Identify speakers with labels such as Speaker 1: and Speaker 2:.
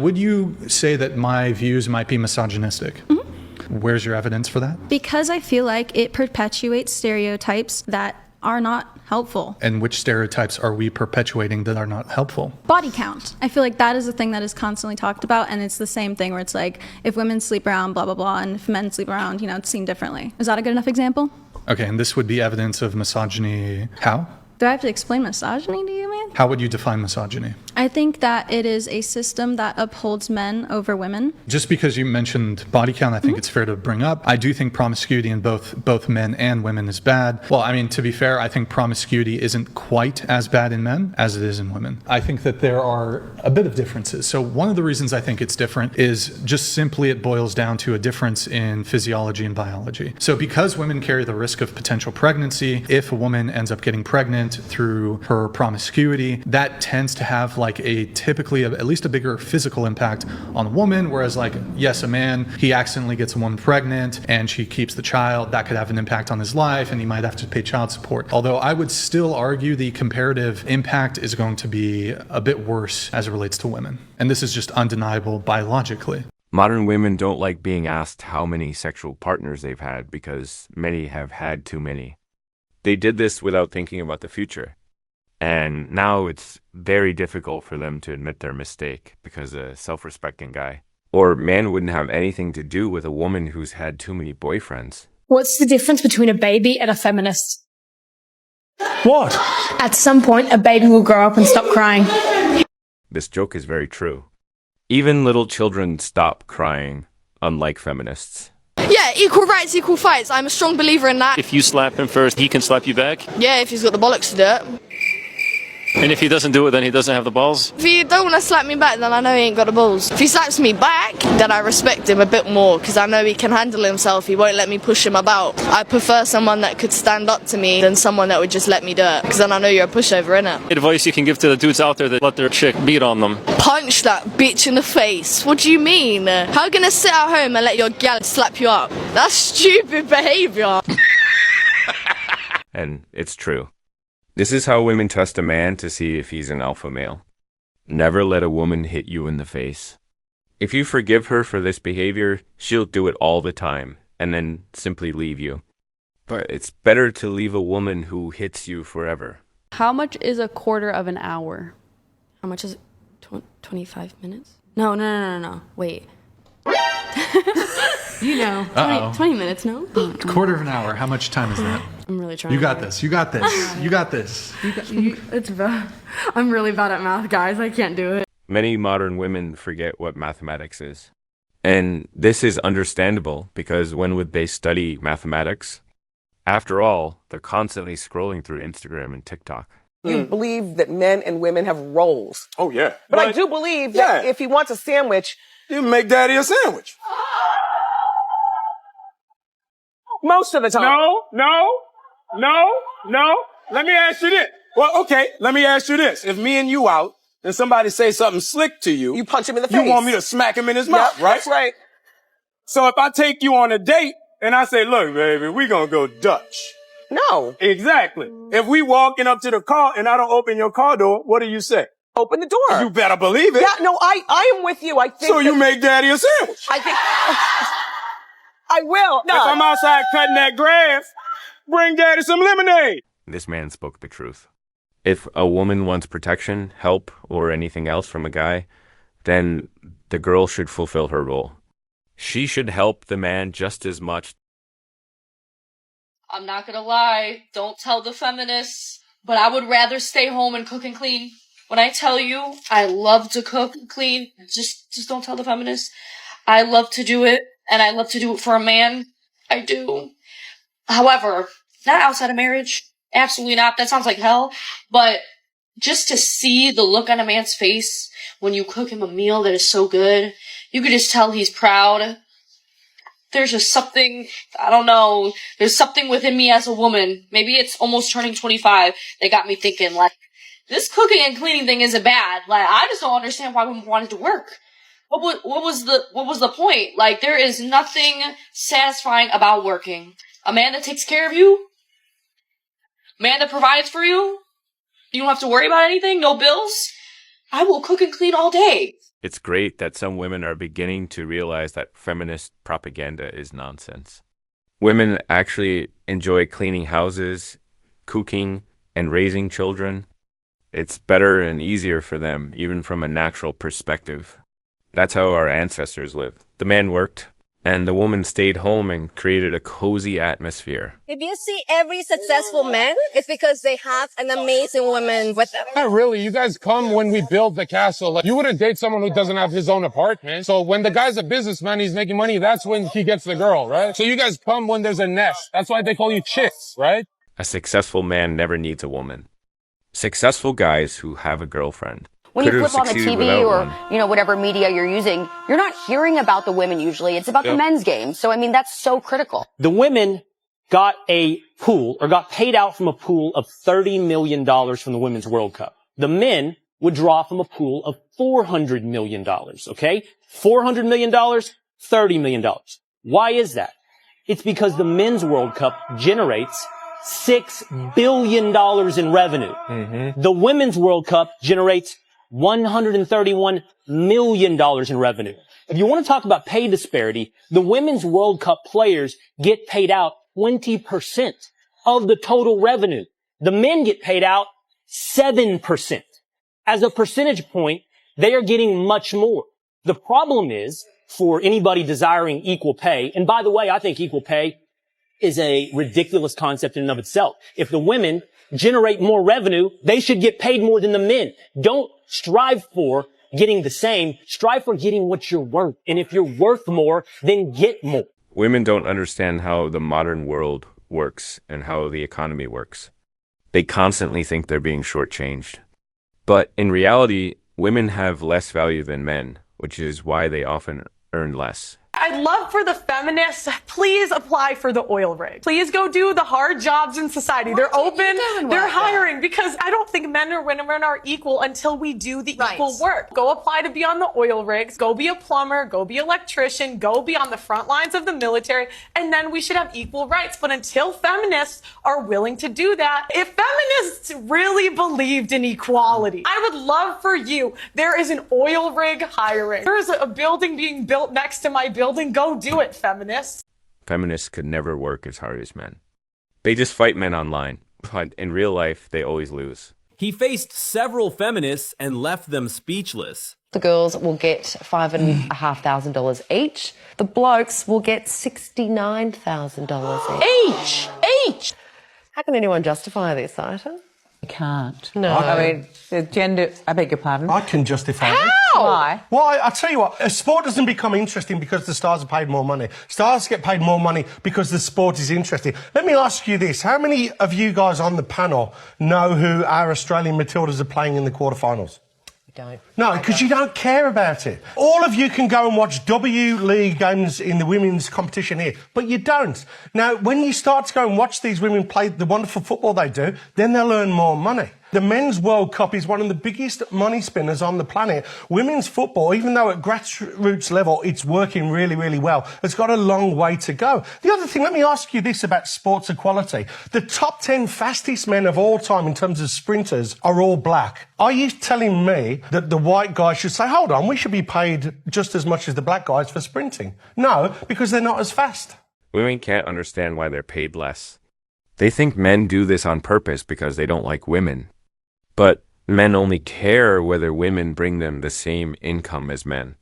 Speaker 1: would you say that my views might be misogynistic? Where's your evidence for that?
Speaker 2: Because I feel like it perpetuates stereotypes that are not helpful.
Speaker 1: And which stereotypes are we perpetuating that are not helpful?
Speaker 2: Body count. I feel like that is a thing that is constantly talked about, and it's the same thing where it's like, if women sleep around, blah, blah, blah, and if men sleep around, you know, it's seen differently. Is that a good enough example?
Speaker 1: Okay, and this would be evidence of misogyny how?
Speaker 2: Do I have to explain misogyny to you, man?
Speaker 1: How would you define misogyny?
Speaker 2: I think that it is a system that upholds men over women.
Speaker 1: Just because you mentioned body count, I think it's fair to bring up. I do think promiscuity in both men and women is bad. Well, I mean, to be fair, I think promiscuity isn't quite as bad in men as it is in women. I think that there are a bit of differences. So one of the reasons I think it's different is just simply it boils down to a difference in physiology and biology. So because women carry the risk of potential pregnancy, if a woman ends up getting pregnant through her promiscuity, that tends to have like a typically at least a bigger physical impact on the woman, whereas like, yes, a man, he accidentally gets a woman pregnant and she keeps the child, that could have an impact on his life and he might have to pay child support. Although I would still argue the comparative impact is going to be a bit worse as it relates to women. And this is just undeniable biologically.
Speaker 3: Modern women don't like being asked how many sexual partners they've had because many have had too many. They did this without thinking about the future. And now it's very difficult for them to admit their mistake because a self-respecting guy or man wouldn't have anything to do with a woman who's had too many boyfriends.
Speaker 4: What's the difference between a baby and a feminist?
Speaker 1: What?
Speaker 4: At some point, a baby will grow up and stop crying.
Speaker 3: This joke is very true. Even little children stop crying, unlike feminists.
Speaker 5: Yeah, equal rights, equal fights. I'm a strong believer in that.
Speaker 6: If you slap him first, he can slap you back.
Speaker 5: Yeah, if he's got the bollocks to do it.
Speaker 6: And if he doesn't do it, then he doesn't have the balls.
Speaker 5: If he don't want to slap me back, then I know he ain't got the balls. If he slaps me back, then I respect him a bit more because I know he can handle himself. He won't let me push him about. I prefer someone that could stand up to me than someone that would just let me do it because then I know you're a pushover, innit?
Speaker 6: Advice you can give to the dudes out there that let their chick beat on them.
Speaker 5: Punch that bitch in the face. What do you mean? How are you gonna sit at home and let your gal slap you up? That's stupid behavior.
Speaker 3: And it's true. This is how women test a man to see if he's an alpha male. Never let a woman hit you in the face. If you forgive her for this behavior, she'll do it all the time and then simply leave you. But it's better to leave a woman who hits you forever.
Speaker 7: How much is a quarter of an hour?
Speaker 5: How much is it? 25 minutes? No. Wait.
Speaker 7: You know, 20 minutes, no?
Speaker 1: Quarter of an hour. How much time is that?
Speaker 7: I'm really trying.
Speaker 1: You got this. You got this. You got this.
Speaker 7: It's bad. I'm really bad at math, guys. I can't do it.
Speaker 3: Many modern women forget what mathematics is. And this is understandable because when would they study mathematics? After all, they're constantly scrolling through Instagram and TikTok.
Speaker 8: You believe that men and women have roles.
Speaker 9: Oh, yeah.
Speaker 8: But I do believe that if he wants a sandwich,
Speaker 9: you make daddy a sandwich.
Speaker 8: Most of the time.
Speaker 9: No. Let me ask you this. Well, okay, let me ask you this. If me and you out and somebody say something slick to you,
Speaker 8: you punch him in the face.
Speaker 9: You want me to smack him in his mouth, right?
Speaker 8: That's right.
Speaker 9: So if I take you on a date and I say, look, baby, we gonna go Dutch.
Speaker 8: No.
Speaker 9: Exactly. If we walking up to the car and I don't open your car door, what do you say?
Speaker 8: Open the door.
Speaker 9: You better believe it.
Speaker 8: Yeah, no, I am with you. I think
Speaker 9: so you make daddy a sandwich.
Speaker 8: I think I will. No.
Speaker 9: If I'm outside cutting that grass, bring daddy some lemonade.
Speaker 3: This man spoke the truth. If a woman wants protection, help, or anything else from a guy, then the girl should fulfill her role. She should help the man just as much.
Speaker 10: I'm not gonna lie, don't tell the feminists, but I would rather stay home and cook and clean. When I tell you I love to cook and clean, just don't tell the feminists. I love to do it, and I love to do it for a man. I do. However, not outside of marriage. Absolutely not. That sounds like hell. But just to see the look on a man's face when you cook him a meal that is so good, you could just tell he's proud. There's just something, I don't know, there's something within me as a woman, maybe it's almost turning 25, that got me thinking, like, this cooking and cleaning thing isn't bad. Like, I just don't understand why women wanted to work. What was the point? Like, there is nothing satisfying about working. A man that takes care of you, a man that provides for you, you don't have to worry about anything, no bills. I will cook and clean all day.
Speaker 3: It's great that some women are beginning to realize that feminist propaganda is nonsense. Women actually enjoy cleaning houses, cooking, and raising children. It's better and easier for them, even from a natural perspective. That's how our ancestors lived. The man worked, and the woman stayed home and created a cozy atmosphere.
Speaker 11: If you see every successful man, it's because they have an amazing woman with them.
Speaker 12: Not really. You guys come when we build the castle. Like, you wouldn't date someone who doesn't have his own apartment. So when the guy's a businessman, he's making money, that's when he gets the girl, right? So you guys come when there's a nest. That's why they call you chicks, right?
Speaker 3: A successful man never needs a woman. Successful guys who have a girlfriend.
Speaker 13: When you
Speaker 3: could have
Speaker 13: flip on the
Speaker 3: succeeded
Speaker 13: TV
Speaker 3: without
Speaker 13: or,
Speaker 3: one.
Speaker 13: whatever media you're using, you're not hearing about the women usually. It's about the men's game. So, that's so critical.
Speaker 14: The women got a pool or got paid out from a pool of $30 million from the Women's World Cup. The men would draw from a pool of $400 million, okay? $400 million, $30 million. Why is that? It's because the Men's World Cup generates $6 billion in revenue. The Women's World Cup generates $131 million in revenue. If you want to talk about pay disparity, the Women's World Cup players get paid out 20% of the total revenue. The men get paid out 7%. As a percentage point, they are getting much more. The problem is, for anybody desiring equal pay, and by the way, I think equal pay is a ridiculous concept in and of itself. If the women generate more revenue, they should get paid more than the men. Don't strive for getting the same. Strive for getting what you're worth. And if you're worth more, then get more.
Speaker 3: Women don't understand how the modern world works and how the economy works. They constantly think they're being shortchanged. But in reality, women have less value than men, which is why they often earn less.
Speaker 7: I'd love for the feminists, please apply for the oil rig. Please go do the hard jobs in society. They're open, they're hiring, because I don't think men or women are equal until we do the equal work. Go apply to be on the oil rigs, go be a plumber, go be an electrician, go be on the front lines of the military, and then we should have equal rights. But until feminists are willing to do that, if feminists really believed in equality, I would love for you, there is an oil rig hiring. There is a building being built next to my building. Go do it, feminists.
Speaker 3: Feminists could never work as hard as men. They just fight men online, but in real life, they always lose.
Speaker 15: He faced several feminists and left them speechless.
Speaker 16: The girls will get $5,500 each. The blokes will get $69,000 each. How can anyone justify this, Ita?
Speaker 17: You can't.
Speaker 16: No.
Speaker 17: I mean, the gender, I beg your pardon?
Speaker 18: I can justify it.
Speaker 16: How?
Speaker 17: Why?
Speaker 18: Well, I'll tell you what, a sport doesn't become interesting because the stars are paid more money. Stars get paid more money because the sport is interesting. Let me ask you this. How many of you guys on the panel know who our Australian Matildas are playing in the quarterfinals?
Speaker 16: Don't.
Speaker 18: No, because you don't care about it. All of you can go and watch W League games in the women's competition here, but you don't. Now, when you start to go and watch these women play the wonderful football they do, then they'll earn more money. The Men's World Cup is one of the biggest money spinners on the planet. Women's football, even though at grassroots level it's working really, really well, has got a long way to go. The other thing, let me ask you this about sports equality. The top 10 fastest men of all time in terms of sprinters are all black. Are you telling me that the white guys should say, hold on, we should be paid just as much as the black guys for sprinting? No, because they're not as fast.
Speaker 3: Women can't understand why they're paid less. They think men do this on purpose because they don't like women. But men only care whether women bring them the same income as men.